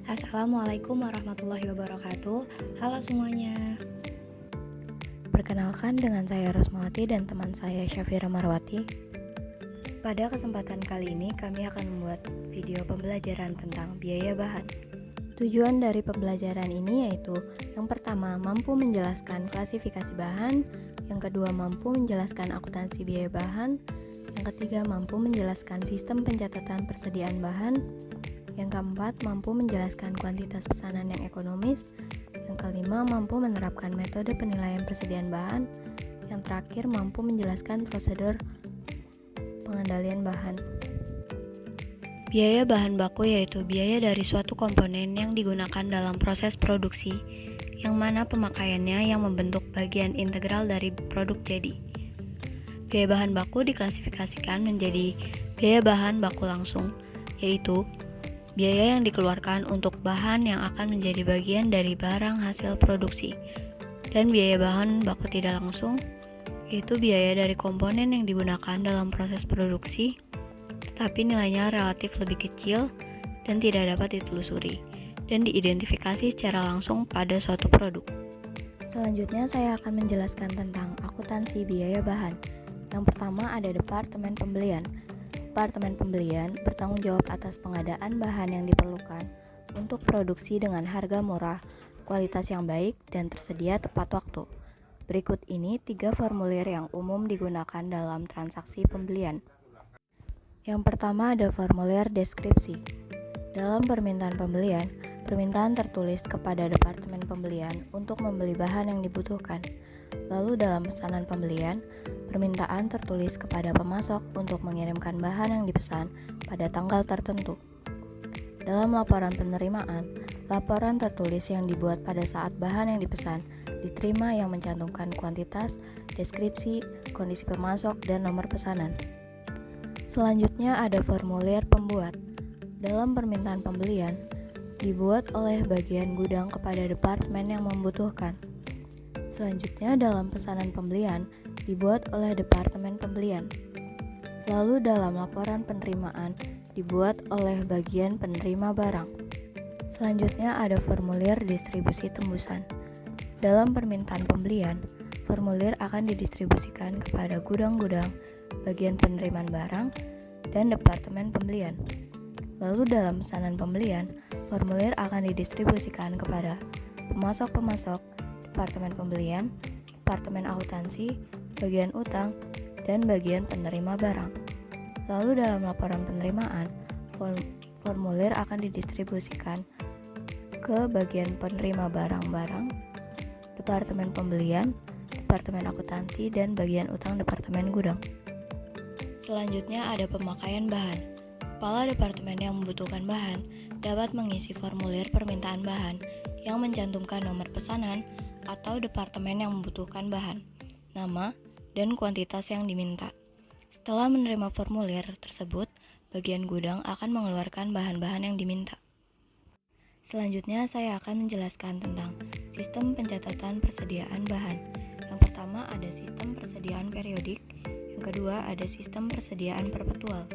Assalamualaikum warahmatullahi wabarakatuh. Halo semuanya. Perkenalkan dengan saya Rosmawati dan teman saya Syafira Marwati. Pada kesempatan kali ini kami akan membuat video pembelajaran tentang biaya bahan. Tujuan dari pembelajaran ini yaitu yang pertama mampu menjelaskan klasifikasi bahan, yang kedua mampu menjelaskan akuntansi biaya bahan, yang ketiga mampu menjelaskan sistem pencatatan persediaan bahan, yang keempat mampu menjelaskan kuantitas pesanan yang ekonomis, yang kelima mampu menerapkan metode penilaian persediaan bahan, yang terakhir mampu menjelaskan prosedur pengendalian bahan. Biaya bahan baku yaitu biaya dari suatu komponen yang digunakan dalam proses produksi, yang mana pemakaiannya yang membentuk bagian integral dari produk jadi. Biaya bahan baku diklasifikasikan menjadi biaya bahan baku langsung, yaitu biaya yang dikeluarkan untuk bahan yang akan menjadi bagian dari barang hasil produksi, dan biaya bahan baku tidak langsung, yaitu biaya dari komponen yang digunakan dalam proses produksi, tetapi nilainya relatif lebih kecil dan tidak dapat ditelusuri dan diidentifikasi secara langsung pada suatu produk. Selanjutnya saya akan menjelaskan tentang akuntansi biaya bahan. Yang pertama ada Departemen Pembelian. Departemen Pembelian bertanggung jawab atas pengadaan bahan yang diperlukan untuk produksi dengan harga murah, kualitas yang baik, dan tersedia tepat waktu. Berikut ini 3 formulir yang umum digunakan dalam transaksi pembelian. Yang pertama ada formulir deskripsi. Dalam permintaan pembelian, permintaan tertulis kepada Departemen Pembelian untuk membeli bahan yang dibutuhkan. Lalu dalam pesanan pembelian, permintaan tertulis kepada pemasok untuk mengirimkan bahan yang dipesan pada tanggal tertentu. Dalam laporan penerimaan, laporan tertulis yang dibuat pada saat bahan yang dipesan diterima yang mencantumkan kuantitas, deskripsi, kondisi pemasok, dan nomor pesanan. Selanjutnya ada formulir pembuat. Dalam permintaan pembelian, dibuat oleh bagian gudang kepada departemen yang membutuhkan. Selanjutnya dalam pesanan pembelian dibuat oleh Departemen Pembelian. Lalu dalam laporan penerimaan dibuat oleh bagian penerima barang. Selanjutnya ada formulir distribusi tembusan. Dalam permintaan pembelian, formulir akan didistribusikan kepada gudang-gudang, bagian penerimaan barang, dan Departemen Pembelian. Lalu dalam pesanan pembelian, formulir akan didistribusikan kepada pemasok-pemasok, Departemen Pembelian, Departemen Akuntansi, bagian utang, dan bagian penerima barang. Lalu dalam laporan penerimaan, formulir akan didistribusikan ke bagian penerima barang-barang, Departemen Pembelian, Departemen Akuntansi, dan bagian utang Departemen Gudang. Selanjutnya ada pemakaian bahan. Kepala departemen yang membutuhkan bahan dapat mengisi formulir permintaan bahan yang mencantumkan nomor pesanan atau departemen yang membutuhkan bahan, nama, dan kuantitas yang diminta. Setelah menerima formulir tersebut, bagian gudang akan mengeluarkan bahan-bahan yang diminta. Selanjutnya saya akan menjelaskan tentang sistem pencatatan persediaan bahan. Yang pertama ada sistem persediaan periodik, yang kedua ada sistem persediaan perpetual.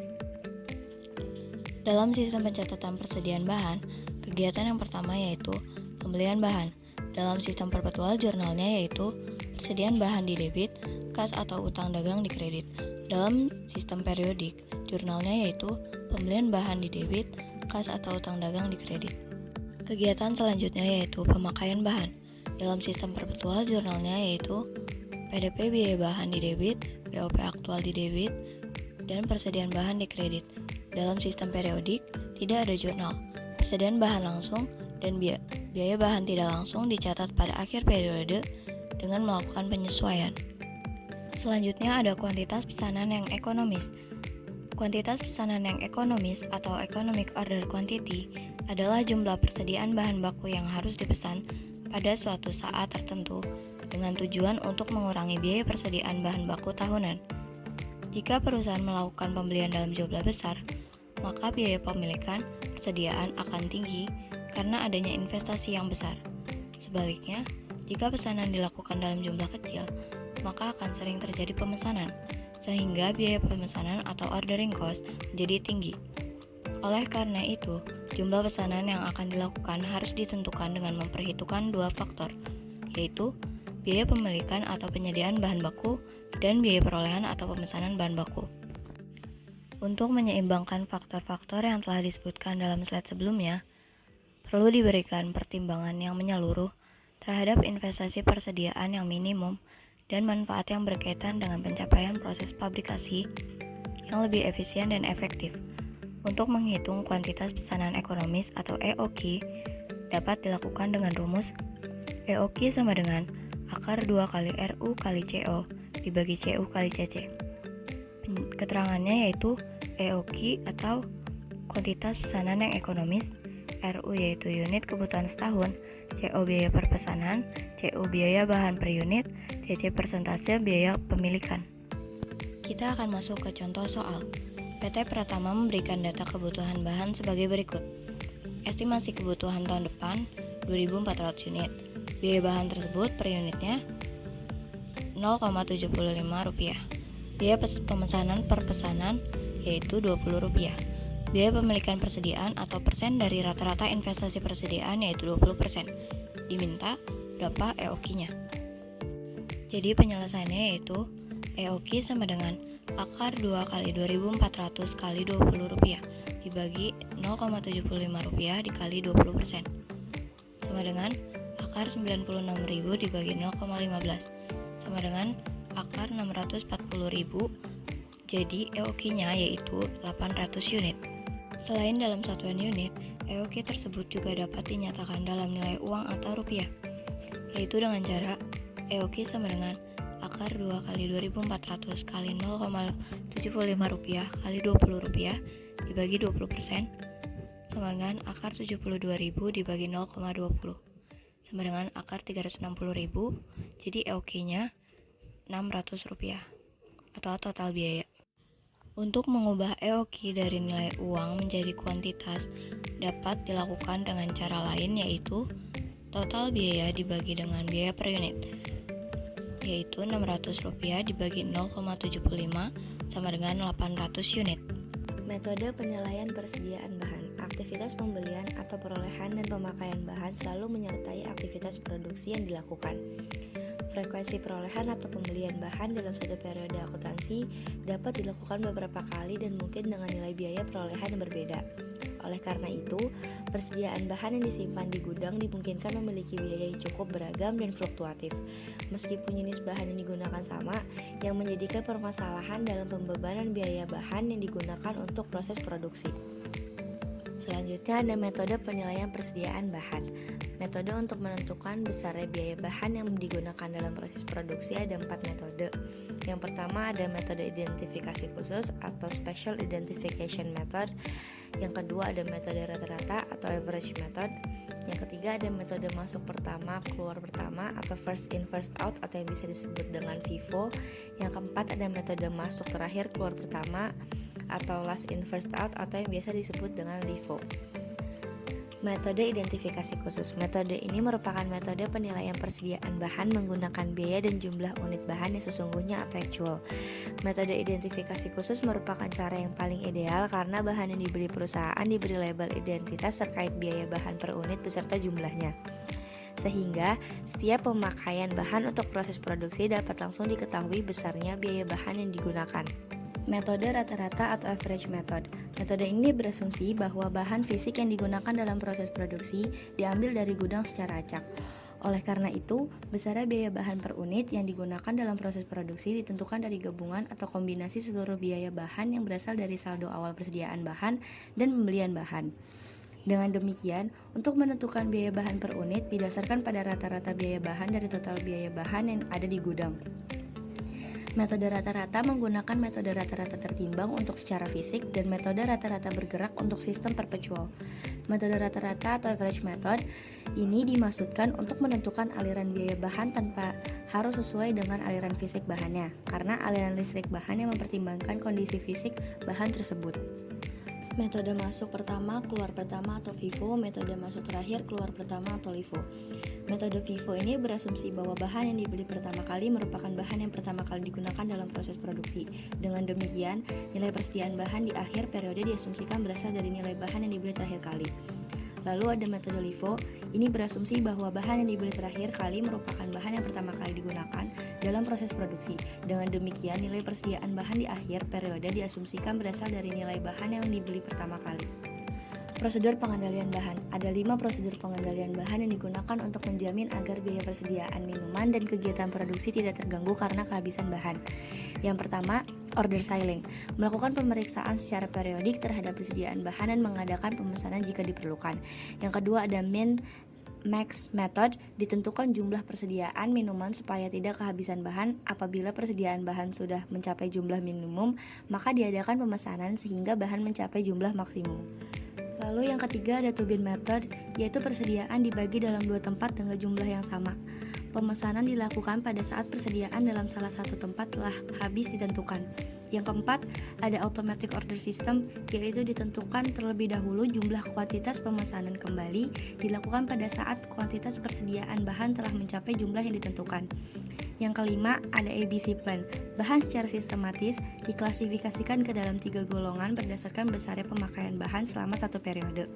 Dalam sistem pencatatan persediaan bahan, kegiatan yang pertama yaitu pembelian bahan. Dalam sistem perpetual jurnalnya yaitu persediaan bahan di debit, kas atau utang dagang di kredit. Dalam sistem periodik, jurnalnya yaitu pembelian bahan di debit, kas atau utang dagang di kredit. Kegiatan selanjutnya yaitu pemakaian bahan. Dalam sistem perpetual jurnalnya yaitu PDP biaya bahan di debit, BOP aktual di debit, dan persediaan bahan di kredit. Dalam sistem periodik tidak ada jurnal. Persediaan bahan langsung dan biaya bahan tidak langsung dicatat pada akhir periode dengan melakukan penyesuaian. Selanjutnya ada kuantitas pesanan yang ekonomis. Kuantitas pesanan yang ekonomis atau economic order quantity adalah jumlah persediaan bahan baku yang harus dipesan pada suatu saat tertentu dengan tujuan untuk mengurangi biaya persediaan bahan baku tahunan. Jika perusahaan melakukan pembelian dalam jumlah besar, maka biaya pemilikan persediaan akan tinggi karena adanya investasi yang besar. Sebaliknya, jika pesanan dilakukan dalam jumlah kecil, maka akan sering terjadi pemesanan, sehingga biaya pemesanan atau ordering cost menjadi tinggi. Oleh karena itu, Jumlah pesanan yang akan dilakukan harus ditentukan dengan memperhitungkan dua faktor, yaitu biaya pemilikan atau penyediaan bahan baku dan biaya perolehan atau pemesanan bahan baku. Untuk menyeimbangkan faktor-faktor yang telah disebutkan dalam slide sebelumnya, perlu diberikan pertimbangan yang menyeluruh terhadap investasi persediaan yang minimum dan manfaat yang berkaitan dengan pencapaian proses pabrikasi yang lebih efisien dan efektif. Untuk menghitung kuantitas pesanan ekonomis atau EOQ dapat dilakukan dengan rumus EOQ sama dengan akar 2 kali RU kali CO dibagi CU kali CC. Keterangannya yaitu EOQ atau kuantitas pesanan yang ekonomis, RU yaitu unit kebutuhan setahun, CO biaya per pesanan, CU biaya bahan per unit, CC persentase biaya pemilikan. Kita akan masuk ke contoh soal. PT Pratama memberikan data kebutuhan bahan sebagai berikut. Estimasi kebutuhan tahun depan 2.400 unit. Biaya bahan tersebut per unitnya Rp0,75. Biaya pemesanan per pesanan yaitu Rp20. Biaya pemilikan persediaan atau persen dari rata-rata investasi persediaan yaitu 20%. Diminta berapa EOQ-nya. Jadi penyelesaiannya yaitu EOQ sama dengan akar 2 kali 2.400 kali Rp20 dibagi Rp0,75 dikali 20% sama dengan akar 96.000 dibagi 0,15 sama dengan akar 640.000. Jadi EOQ-nya yaitu 800 unit. Selain dalam satuan unit, EOQ tersebut juga dapat dinyatakan dalam nilai uang atau rupiah, yaitu dengan cara EOQ sama dengan akar 2 kali 2.400 kali Rp0,75 kali Rp20 dibagi 20% sama dengan akar 72.000 dibagi 0,20 sama dengan akar 360.000. Jadi EOQ-nya Rp600 atau total biaya. Untuk mengubah EOQ dari nilai uang menjadi kuantitas dapat dilakukan dengan cara lain, yaitu total biaya dibagi dengan biaya per unit, yaitu Rp600 dibagi 0,75 sama dengan 800 unit. Metode penilaian persediaan bahan. Aktivitas pembelian atau perolehan dan pemakaian bahan selalu menyertai aktivitas produksi yang dilakukan. Frekuensi perolehan atau pembelian bahan dalam satu periode akuntansi dapat dilakukan beberapa kali dan mungkin dengan nilai biaya perolehan yang berbeda. Oleh karena itu, persediaan bahan yang disimpan di gudang dimungkinkan memiliki biaya yang cukup beragam dan fluktuatif. Meskipun jenis bahan yang digunakan sama, yang menjadikan permasalahan dalam pembebanan biaya bahan yang digunakan untuk proses produksi. Selanjutnya ada metode penilaian persediaan bahan. Metode untuk menentukan besarnya biaya bahan yang digunakan dalam proses produksi ada 4 metode. Yang pertama ada metode identifikasi khusus atau Special Identification Method. Yang kedua ada metode rata-rata atau Average Method. Yang ketiga ada metode masuk pertama, keluar pertama atau First in First out atau yang bisa disebut dengan FIFO. Yang keempat ada metode masuk terakhir, keluar pertama atau Last in First out atau yang biasa disebut dengan LIFO. Metode identifikasi khusus. Metode ini merupakan metode penilaian persediaan bahan menggunakan biaya dan jumlah unit bahan yang sesungguhnya atau actual. Metode identifikasi khusus merupakan cara yang paling ideal karena bahan yang dibeli perusahaan diberi label identitas terkait biaya bahan per unit beserta jumlahnya. Sehingga setiap pemakaian bahan untuk proses produksi dapat langsung diketahui besarnya biaya bahan yang digunakan. Metode rata-rata atau average method. Metode ini berasumsi bahwa bahan fisik yang digunakan dalam proses produksi diambil dari gudang secara acak. Oleh karena itu, besarnya biaya bahan per unit yang digunakan dalam proses produksi ditentukan dari gabungan atau kombinasi seluruh biaya bahan yang berasal dari saldo awal persediaan bahan dan pembelian bahan. Dengan demikian, untuk menentukan biaya bahan per unit didasarkan pada rata-rata biaya bahan dari total biaya bahan yang ada di gudang. Metode rata-rata menggunakan metode rata-rata tertimbang untuk secara fisik dan metode rata-rata bergerak untuk sistem perpetual. Metode rata-rata atau average method ini dimaksudkan untuk menentukan aliran biaya bahan tanpa harus sesuai dengan aliran fisik bahannya, karena aliran listrik bahan yang mempertimbangkan kondisi fisik bahan tersebut. Metode masuk pertama, keluar pertama atau FIFO, metode masuk terakhir, keluar pertama atau LIFO. Metode FIFO ini berasumsi bahwa bahan yang dibeli pertama kali merupakan bahan yang pertama kali digunakan dalam proses produksi. Dengan demikian, nilai persediaan bahan di akhir periode diasumsikan berasal dari nilai bahan yang dibeli terakhir kali. Lalu ada metode LIFO, ini berasumsi bahwa bahan yang dibeli terakhir kali merupakan bahan yang pertama kali digunakan dalam proses produksi. Dengan demikian, nilai persediaan bahan di akhir periode diasumsikan berasal dari nilai bahan yang dibeli pertama kali. Prosedur pengendalian bahan. Ada 5 prosedur pengendalian bahan yang digunakan untuk menjamin agar biaya persediaan minuman dan kegiatan produksi tidak terganggu karena kehabisan bahan. Yang pertama, order cycling, melakukan pemeriksaan secara periodik terhadap persediaan bahan dan mengadakan pemesanan jika diperlukan. Yang kedua ada min-max method, ditentukan jumlah persediaan minuman supaya tidak kehabisan bahan. Apabila persediaan bahan sudah mencapai jumlah minimum, maka diadakan pemesanan sehingga bahan mencapai jumlah maksimum. Lalu yang ketiga ada to-bin method, yaitu persediaan dibagi dalam 2 tempat dengan jumlah yang sama. Pemesanan dilakukan pada saat persediaan dalam salah satu tempat telah habis ditentukan. Yang keempat, ada automatic order system, yaitu ditentukan terlebih dahulu jumlah kuantitas pemesanan kembali dilakukan pada saat kuantitas persediaan bahan telah mencapai jumlah yang ditentukan. Yang kelima, ada ABC plan. Bahan secara sistematis diklasifikasikan ke dalam 3 golongan berdasarkan besarnya pemakaian bahan selama satu periode.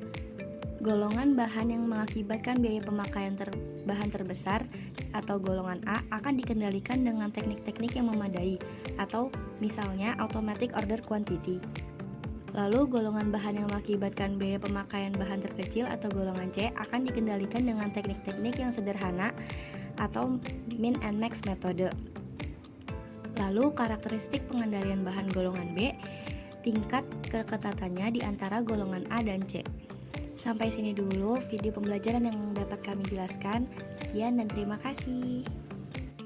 Golongan bahan yang mengakibatkan biaya pemakaian bahan terbesar atau golongan A akan dikendalikan dengan teknik-teknik yang memadai atau misalnya automatic order quantity. Lalu golongan bahan yang mengakibatkan biaya pemakaian bahan terkecil atau golongan C akan dikendalikan dengan teknik-teknik yang sederhana atau min and max metode. Lalu karakteristik pengendalian bahan golongan B, tingkat keketatannya di antara golongan A dan C. Sampai sini dulu video pembelajaran yang dapat kami jelaskan. Sekian dan terima kasih.